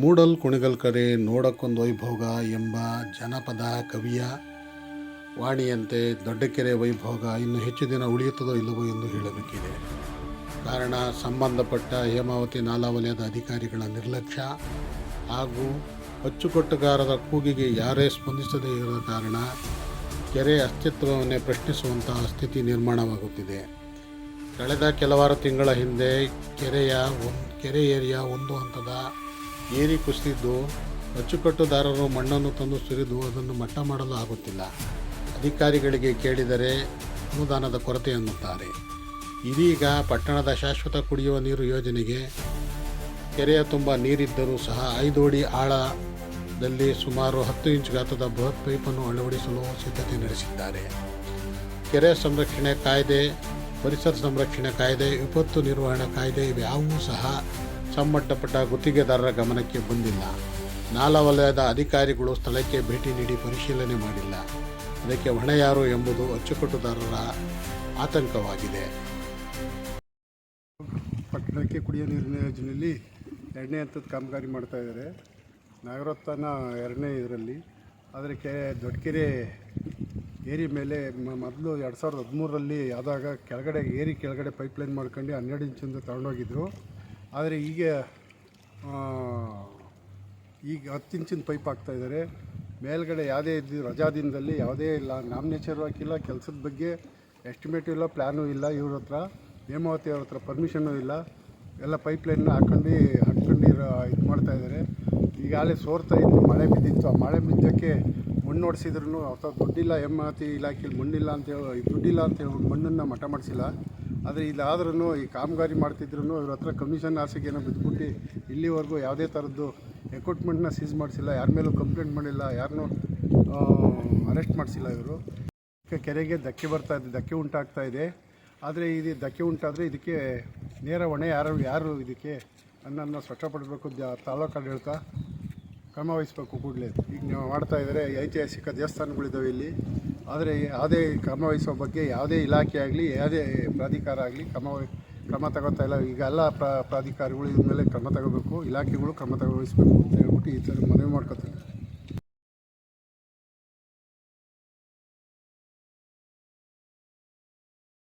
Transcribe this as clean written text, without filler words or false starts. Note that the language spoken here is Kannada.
ಮೂಡಲ್ ಕುಣಿಗಲ್ ಕರೆ ನೋಡಕ್ಕೊಂದು ವೈಭೋಗ ಎಂಬ ಜನಪದ ಕವಿಯ ವಾಣಿಯಂತೆ ದೊಡ್ಡಕೆರೆ ವೈಭೋಗ ಇನ್ನು ಹೆಚ್ಚು ದಿನ ಉಳಿಯುತ್ತದೋ ಇಲ್ಲವೋ ಎಂದು ಹೇಳಬೇಕಿದೆ. ಕಾರಣ ಸಂಬಂಧಪಟ್ಟ ಹೇಮಾವತಿ ನಾಲಾ ವಲಯದ ಅಧಿಕಾರಿಗಳ ನಿರ್ಲಕ್ಷ್ಯ ಹಾಗೂ ಅಚ್ಚುಕಟ್ಟುಗಾರರ ಕೂಗಿಗೆ ಯಾರೇ ಸ್ಪಂದಿಸದೇ ಇರುವ ಕಾರಣ ಕೆರೆ ಅಸ್ತಿತ್ವವನ್ನೇ ಪ್ರಶ್ನಿಸುವಂತಹ ಸ್ಥಿತಿ ನಿರ್ಮಾಣವಾಗುತ್ತಿದೆ. ಕಳೆದ ಕೆಲವಾರು ತಿಂಗಳ ಹಿಂದೆ ಕೆರೆ ಏರಿಯ ಒಂದು ಹಂತದ ಏರಿ ಕುಸಿದಿದ್ದು ಅಚ್ಚುಕಟ್ಟುದಾರರು ಮಣ್ಣನ್ನು ತಂದು ಸುರಿದು ಅದನ್ನು ಮಟ್ಟ ಮಾಡಲು ಆಗುತ್ತಿಲ್ಲ. ಅಧಿಕಾರಿಗಳಿಗೆ ಕೇಳಿದರೆ ಅನುದಾನದ ಕೊರತೆ ಎನ್ನುತ್ತಾರೆ. ಇದೀಗ ಪಟ್ಟಣದ ಶಾಶ್ವತ ಕುಡಿಯುವ ನೀರು ಯೋಜನೆಗೆ ಕೆರೆಯ ತುಂಬ ನೀರಿದ್ದರೂ ಸಹ 5 ಅಡಿ ಆಳದಲ್ಲಿ ಸುಮಾರು 10 ಇಂಚ್ ಗಾತ್ರದ ಬೃಹತ್ ಪೈಪನ್ನು ಅಳವಡಿಸಲು ಸಿದ್ಧತೆ ನಡೆಸಿದ್ದಾರೆ. ಕೆರೆ ಸಂರಕ್ಷಣೆ ಕಾಯ್ದೆ, ಪರಿಸರ ಸಂರಕ್ಷಣೆ ಕಾಯ್ದೆ, ವಿಪತ್ತು ನಿರ್ವಹಣಾ ಕಾಯ್ದೆ ಇವ್ಯಾವೂ ಸಹ ಸಂಬಂಧಪಟ್ಟ ಗುತ್ತಿಗೆದಾರರ ಗಮನಕ್ಕೆ ಬಂದಿಲ್ಲ. ನಾಲಾ ವಲಯದ ಅಧಿಕಾರಿಗಳು ಸ್ಥಳಕ್ಕೆ ಭೇಟಿ ನೀಡಿ ಪರಿಶೀಲನೆ ಮಾಡಿಲ್ಲ. ಅದಕ್ಕೆ ಹೊಣೆ ಯಾರು ಎಂಬುದು ಅಚ್ಚುಕಟ್ಟುದಾರರ ಆತಂಕವಾಗಿದೆ. ಪಟ್ಟಣಕ್ಕೆ ಕುಡಿಯುವ ನೀರಿನ ಯೋಜನೆಯಲ್ಲಿ 2ನೇ ಹಂತದ ಕಾಮಗಾರಿ ಮಾಡ್ತಾ ಇದ್ದಾರೆ. ನಾಗರತ್ನ 2ನೇ ಇದರಲ್ಲಿ. ಆದರೆ ದೊಡ್ಡಕೆರೆ ಏರಿ ಮೇಲೆ ಮೊದಲು 2013ರಲ್ಲಿ ಆದಾಗ ಏರಿ ಕೆಳಗಡೆ ಪೈಪ್ಲೈನ್ ಮಾಡ್ಕೊಂಡು 12 ಇಂಚಿಂದ ತಗೊಂಡೋಗಿದ್ರು. ಆದರೆ ಈಗ 10 ಇಂಚಿನ ಪೈಪ್ ಹಾಕ್ತಾಯಿದ್ದಾರೆ. ಮೇಲ್ಗಡೆ ಯಾವುದೇ ರಜಾದಿನದಲ್ಲಿ ಯಾವುದೇ ಇಲ್ಲ, ನಾಮಿನೇಚರು ಹಾಕಿಲ್ಲ, ಕೆಲಸದ ಬಗ್ಗೆ ಎಸ್ಟಿಮೇಟು ಇಲ್ಲ, ಪ್ಲ್ಯಾನು ಇಲ್ಲ. ಇವ್ರ ಹತ್ರ ಹೇಮಾವತಿ ಅವ್ರ ಹತ್ರ ಪರ್ಮಿಷನ್ನು ಇಲ್ಲ. ಎಲ್ಲ ಪೈಪ್ಲೈನ್ನ ಹಾಕ್ಕೊಂಡು ಇದು ಮಾಡ್ತಾಯಿದ್ದಾರೆ. ಈಗಾಗಲೇ ಸೋರ್ತಾ ಇತ್ತು, ಮಳೆ ಬಿದ್ದಿತ್ತು. ಆ ಮಳೆ ಬಿದ್ದಕ್ಕೆ ಮಣ್ಣು ಹೊಡಿಸಿದ್ರು ಅಥವಾ ದುಡ್ಡಿಲ್ಲ, ಹೇಮಾವತಿ ಇಲಾಖೆಯಲ್ಲಿ ಮಣ್ಣಿಲ್ಲ ಅಂತೇಳಿ ದುಡ್ಡಿಲ್ಲ ಅಂತೇಳಿ ಮಣ್ಣನ್ನು ಮಟ್ಟ ಮಾಡಿಸಿಲ್ಲ. ಆದರೆ ಇದಾದ್ರೂ ಈ ಕಾಮಗಾರಿ ಮಾಡ್ತಿದ್ರು ಇವ್ರ ಹತ್ರ ಕಮಿಷನ್ ಆಸೆಗೇನೋ ಬಿದ್ದುಬಿಟ್ಟು ಇಲ್ಲಿವರೆಗೂ ಯಾವುದೇ ಥರದ್ದು ಎಕ್ವಿಪ್ಮೆಂಟ್ನ ಸೀಸ್ ಮಾಡಿಸಿಲ್ಲ, ಯಾರ ಮೇಲೂ ಕಂಪ್ಲೇಂಟ್ ಮಾಡಿಲ್ಲ, ಯಾರನ್ನೂ ಅರೆಸ್ಟ್ ಮಾಡಿಸಿಲ್ಲ. ಇವರು ಕೆರೆಗೆ ಧಕ್ಕೆ ಉಂಟಾಗ್ತಾ ಇದೆ. ಆದರೆ ಇದು ಧಕ್ಕೆ ಉಂಟಾದರೆ ಇದಕ್ಕೆ ನೇರ ಹೊಣೆ ಯಾರು ಇದಕ್ಕೆ ಅನ್ನೋದನ್ನ ಸ್ಪಷ್ಟಪಡಬೇಕು. ತಾಲೂಕು ಆಡಳಿತ ಕ್ರಮ ವಹಿಸಬೇಕು ಕೂಡಲೇ. ಈಗ ನೀವು ಮಾಡ್ತಾಯಿದ್ದಾರೆ. ಐತಿಹಾಸಿಕ ದೇವಸ್ಥಾನಗಳಿದ್ದಾವೆ ಇಲ್ಲಿ. ಆದರೆ ಯಾವುದೇ ಕ್ರಮ ವಹಿಸೋ ಬಗ್ಗೆ ಯಾವುದೇ ಇಲಾಖೆ ಆಗಲಿ ಯಾವುದೇ ಪ್ರಾಧಿಕಾರ ಆಗಲಿ ಕ್ರಮ ತಗೋತಾ ಇಲ್ಲ. ಈಗ ಎಲ್ಲ ಪ್ರಾಧಿಕಾರಿಗಳು ಇದ್ರ ಮೇಲೆ ಕ್ರಮ ತಗೋಬೇಕು, ಇಲಾಖೆಗಳು ಕ್ರಮ ವಹಿಸಬೇಕು ಅಂತ ಹೇಳ್ಬಿಟ್ಟು ಈ ಥರ ಮನವಿ ಮಾಡ್ಕೊತೀನಿ.